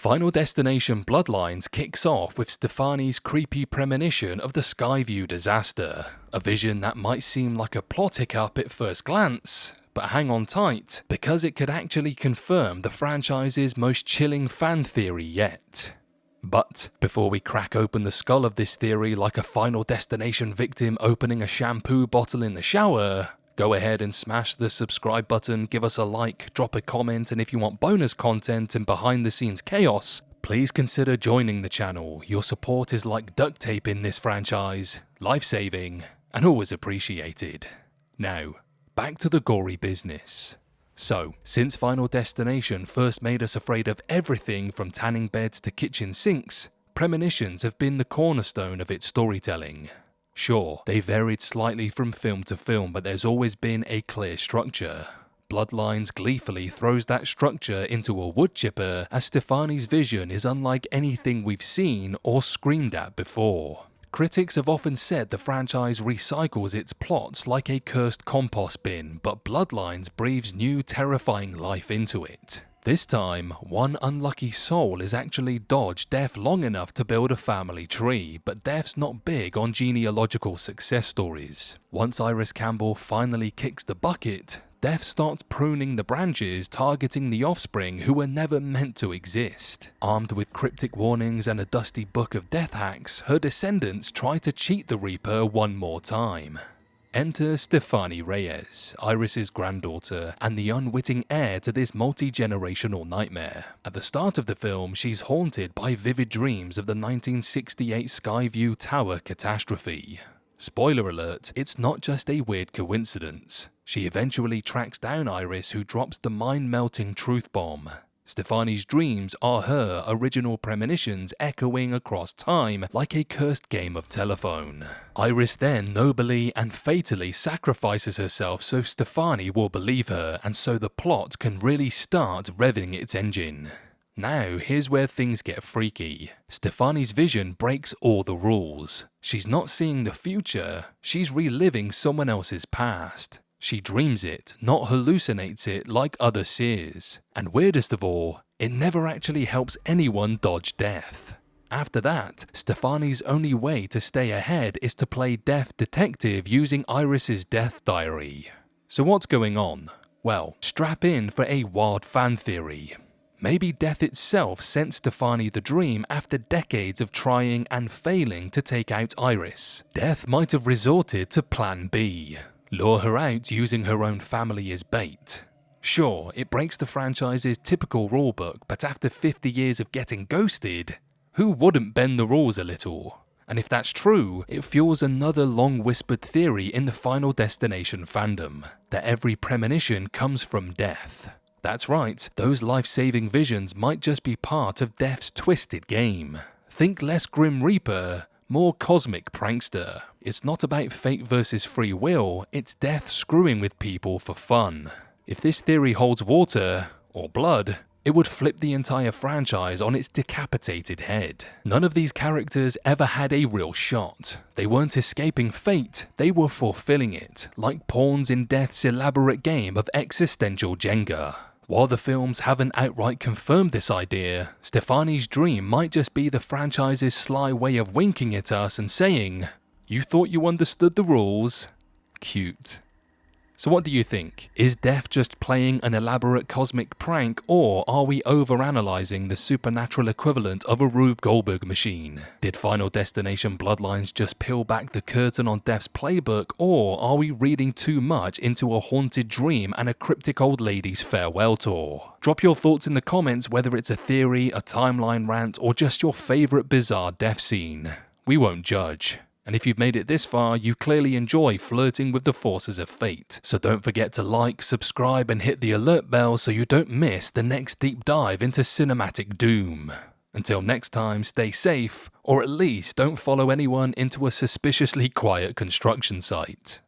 Final Destination Bloodlines kicks off with Stefani's creepy premonition of the Skyview disaster, a vision that might seem like a plot hiccup at first glance, but hang on tight, because it could actually confirm the franchise's most chilling fan theory yet. But before we crack open the skull of this theory like a Final Destination victim opening a shampoo bottle in the shower, go ahead and smash the subscribe button, give us a like, drop a comment, and if you want bonus content and behind the scenes chaos, please consider joining the channel. Your support is like duct tape in this franchise, life-saving, and always appreciated. Now, back to the gory business. So, since Final Destination first made us afraid of everything from tanning beds to kitchen sinks, premonitions have been the cornerstone of its storytelling. Sure, they varied slightly from film to film, but there's always been a clear structure. Bloodlines gleefully throws that structure into a wood chipper, as Stefani's vision is unlike anything we've seen or screamed at before. Critics have often said the franchise recycles its plots like a cursed compost bin, but Bloodlines breathes new terrifying life into it. This time, one unlucky soul is actually dodged death long enough to build a family tree, but death's not big on genealogical success stories. Once Iris Campbell finally kicks the bucket, Death starts pruning the branches, targeting the offspring who were never meant to exist. Armed with cryptic warnings and a dusty book of death hacks, her descendants try to cheat the Reaper one more time. Enter Stefani Reyes, Iris's granddaughter, and the unwitting heir to this multi-generational nightmare. At the start of the film, she's haunted by vivid dreams of the 1968 Skyview Tower catastrophe. Spoiler alert, it's not just a weird coincidence. She eventually tracks down Iris, who drops the mind-melting truth bomb. Stefani's dreams are her original premonitions echoing across time like a cursed game of telephone. Iris then nobly and fatally sacrifices herself so Stefani will believe her, and so the plot can really start revving its engine. Now, here's where things get freaky. Stefani's vision breaks all the rules. She's not seeing the future, she's reliving someone else's past. She dreams it, not hallucinates it like other seers. And weirdest of all, it never actually helps anyone dodge death. After that, Stefani's only way to stay ahead is to play death detective using Iris's death diary. So what's going on? Well, strap in for a wild fan theory. Maybe death itself sent Stefani the dream after decades of trying and failing to take out Iris. Death might have resorted to Plan B. Lure her out using her own family as bait. Sure, it breaks the franchise's typical rulebook, but after 50 years of getting ghosted, who wouldn't bend the rules a little? And if that's true, it fuels another long-whispered theory in the Final Destination fandom, that every premonition comes from death. That's right, those life-saving visions might just be part of Death's twisted game. Think less Grim Reaper, more cosmic prankster. It's not about fate versus free will, it's death screwing with people for fun. If this theory holds water, or blood, it would flip the entire franchise on its decapitated head. None of these characters ever had a real shot. They weren't escaping fate, they were fulfilling it, like pawns in death's elaborate game of existential Jenga. While the films haven't outright confirmed this idea, Stefani's dream might just be the franchise's sly way of winking at us and saying, "You thought you understood the rules? Cute." So what do you think? Is Death just playing an elaborate cosmic prank, or are we overanalyzing the supernatural equivalent of a Rube Goldberg machine? Did Final Destination Bloodlines just peel back the curtain on Death's playbook, or are we reading too much into a haunted dream and a cryptic old lady's farewell tour? Drop your thoughts in the comments, whether it's a theory, a timeline rant, or just your favorite bizarre death scene. We won't judge. And if you've made it this far, you clearly enjoy flirting with the forces of fate. So don't forget to like, subscribe, and hit the alert bell so you don't miss the next deep dive into cinematic doom. Until next time, stay safe, or at least don't follow anyone into a suspiciously quiet construction site.